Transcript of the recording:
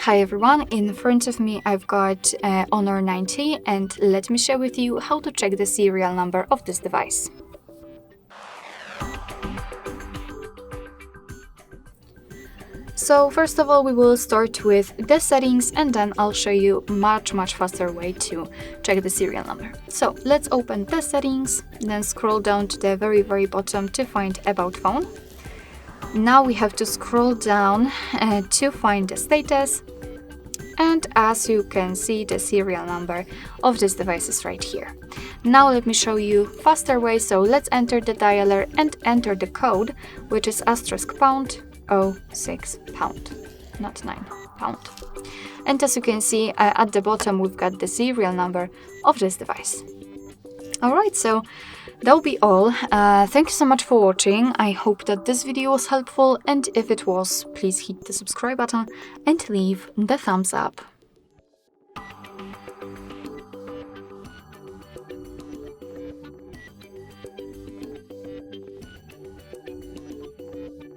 Hi everyone, in front of me I've got Honor 90 and let me share with you how to check the serial number of this device. So first of all we will start with the settings and then I'll show you much faster way to check the serial number. So let's open the settings, then scroll down to the very bottom to find About Phone. Now we have to scroll down to find the status, and as you can see the serial number of this device is right here. Now let me show you faster way, so let's enter the dialer and enter the code, which is *06#, not 9 pound. And as you can see at the bottom we've got the serial number of this device. Alright, so that'll be all. Thank you so much for watching. I hope that this video was helpful, and if it was, please hit the subscribe button and leave the thumbs up.